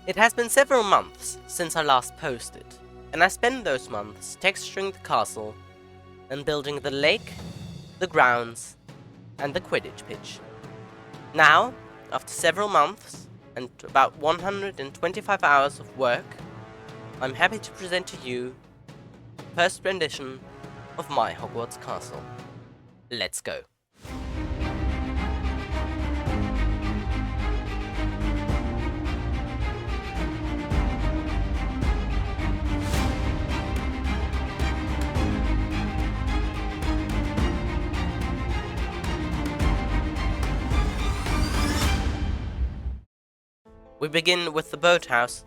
It has been several months since I last posted, and I spent those months texturing the castle and building the lake, the grounds, and the Quidditch Pitch. Now, after several months and about 125 hours of work, I'm happy to present to you the first rendition of my Hogwarts Castle. Let's go. We begin with the Boathouse,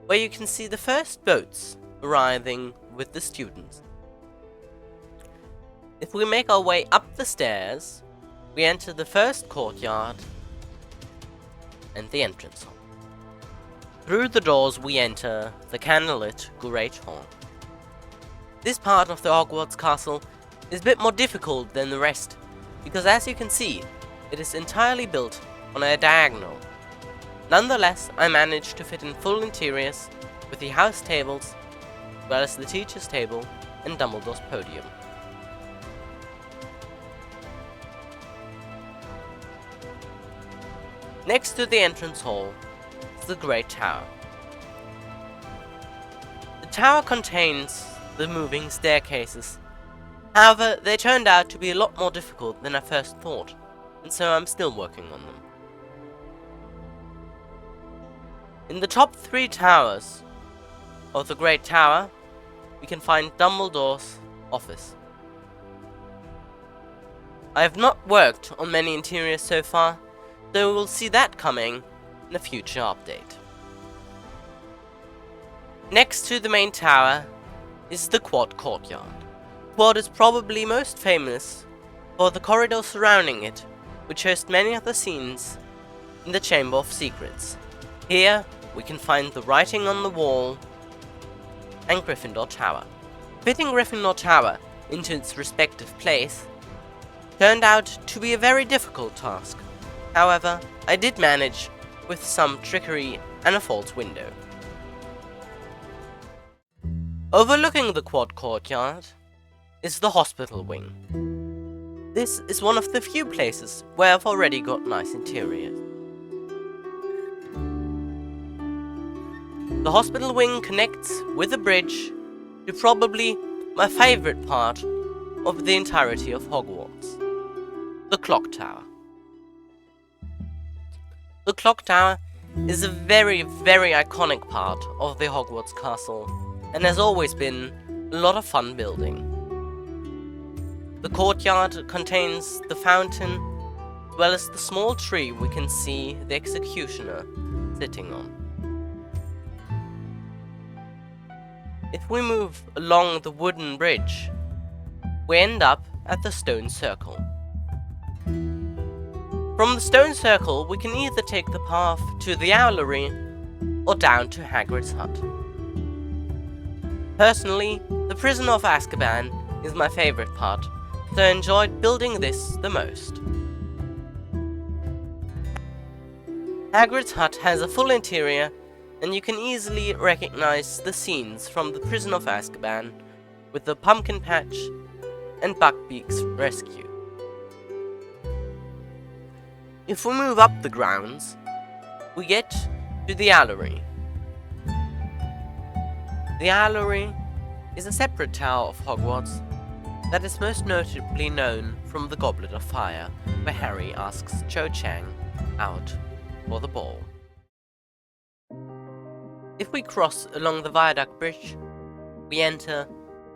where you can see the first boats arriving with the students. If we make our way up the stairs, we enter the first courtyard and the entrance hall. Through the doors we enter the candlelit Great Hall. This part of the Hogwarts Castle is a bit more difficult than the rest, because as you can see, it is entirely built on a diagonal. Nonetheless, I managed to fit in full interiors with the house tables, as well as the teacher's table and Dumbledore's podium. Next to the entrance hall is the Great Tower. The tower contains the moving staircases. However, they turned out to be a lot more difficult than I first thought, and so I'm still working on them. In the top 3 towers of the Great Tower, we can find Dumbledore's office. I have not worked on many interiors so far, so we will see that coming in a future update. Next to the main tower is the Quad Courtyard. Quad is probably most famous for the corridor surrounding it, which host many of the scenes in the Chamber of Secrets. Here we can find the writing on the wall and Gryffindor Tower. Fitting Gryffindor Tower into its respective place turned out to be a very difficult task. However, I did manage with some trickery and a false window. Overlooking the Quad Courtyard is the hospital wing. This is one of the few places where I've already got nice interiors. The hospital wing connects with a bridge to probably my favorite part of the entirety of Hogwarts, the Clock Tower. The Clock Tower is a very, very iconic part of the Hogwarts Castle and has always been a lot of fun building. The courtyard contains the fountain as well as the small tree we can see the executioner sitting on. If we move along the wooden bridge, we end up at the Stone Circle. From the Stone Circle, we can either take the path to the Owlery or down to Hagrid's hut. Personally, the Prison of Azkaban is my favorite part, so I enjoyed building this the most. Hagrid's hut has a full interior, and you can easily recognize the scenes from the Prison of Azkaban with the pumpkin patch and Buckbeak's rescue. If we move up the grounds, we get to the Owlery. The Owlery is a separate tower of Hogwarts that is most notably known from the Goblet of Fire, where Harry asks Cho Chang out for the ball. If we cross along the Viaduct Bridge, we enter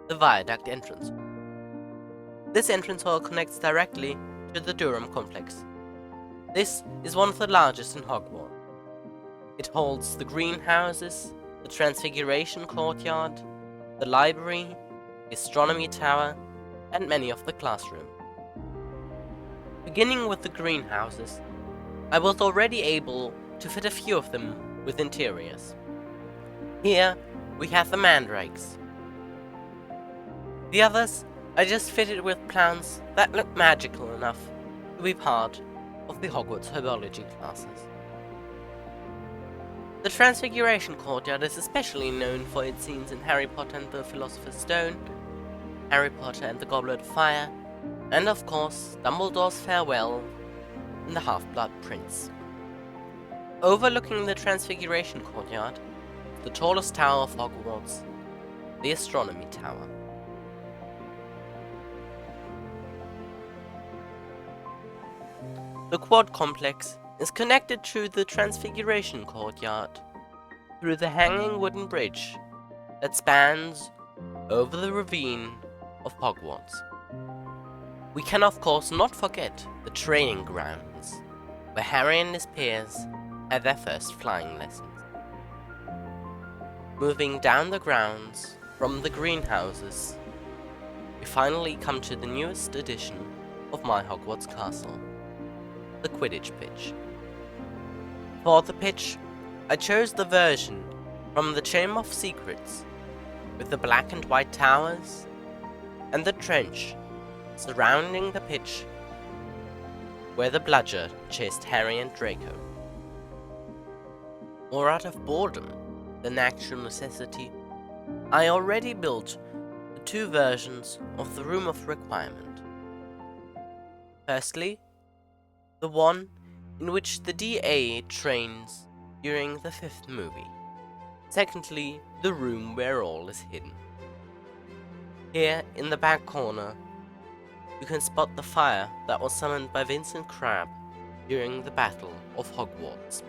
the Viaduct Entrance. This entrance hall connects directly to the Durham Complex. This is one of the largest in Hogwarts. It holds the greenhouses, the Transfiguration Courtyard, the library, the Astronomy Tower, and many of the classrooms. Beginning with the greenhouses, I was already able to fit a few of them with interiors. Here we have the mandrakes. The others I just fitted with plants that look magical enough to be part of the Hogwarts herbology classes. The Transfiguration Courtyard is especially known for its scenes in Harry Potter and the Philosopher's Stone, Harry Potter and the Goblet of Fire, and of course, Dumbledore's farewell in The Half-Blood Prince. Overlooking the Transfiguration Courtyard, the tallest tower of Hogwarts, the Astronomy Tower. The Quad Complex is connected to the Transfiguration Courtyard through the hanging wooden bridge that spans over the ravine of Hogwarts. We can of course not forget the training grounds, where Harry and his peers had their first flying lessons. Moving down the grounds from the greenhouses, we finally come to the newest edition of my Hogwarts Castle, the Quidditch Pitch. For the pitch, I chose the version from the Chamber of Secrets, with the black and white towers, and the trench surrounding the pitch where the bludger chased Harry and Draco. More out of boredom than actual necessity, I already built the two versions of the Room of Requirement. Firstly, the one in which the DA trains during the 5th movie. Secondly, the room where all is hidden. Here, in the back corner, you can spot the fire that was summoned by Vincent Crabbe during the Battle of Hogwarts.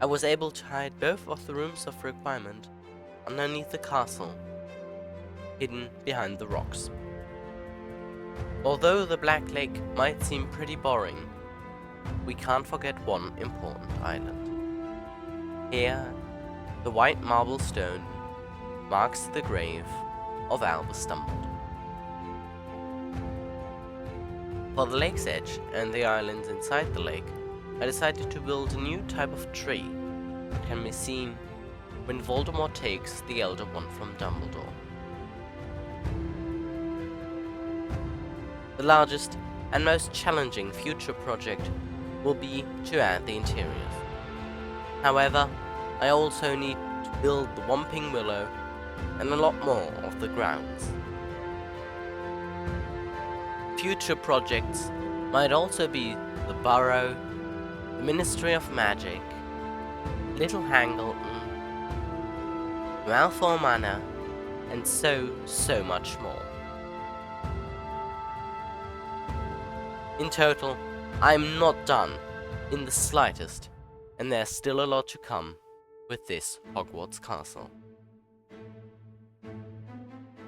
I was able to hide both of the Rooms of Requirement underneath the castle, hidden behind the rocks. Although the Black Lake might seem pretty boring, we can't forget one important island. Here, the white marble stone marks the grave of Albus Dumbledore. For the lake's edge and the islands inside the lake, I decided to build a new type of tree that can be seen when Voldemort takes the Elder Wand from Dumbledore. The largest and most challenging future project will be to add the interiors. However, I also need to build the Whomping Willow and a lot more of the grounds. Future projects might also be the Burrow, the Ministry of Magic, Little Hangleton, Malfoy Manor, and so much more. In total, I am not done in the slightest, and there's still a lot to come with this Hogwarts Castle.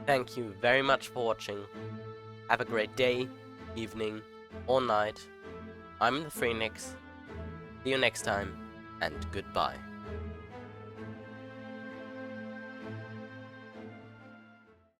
Thank you very much for watching. Have a great day, evening, or night. I'm the Phoenix. See you next time, and goodbye.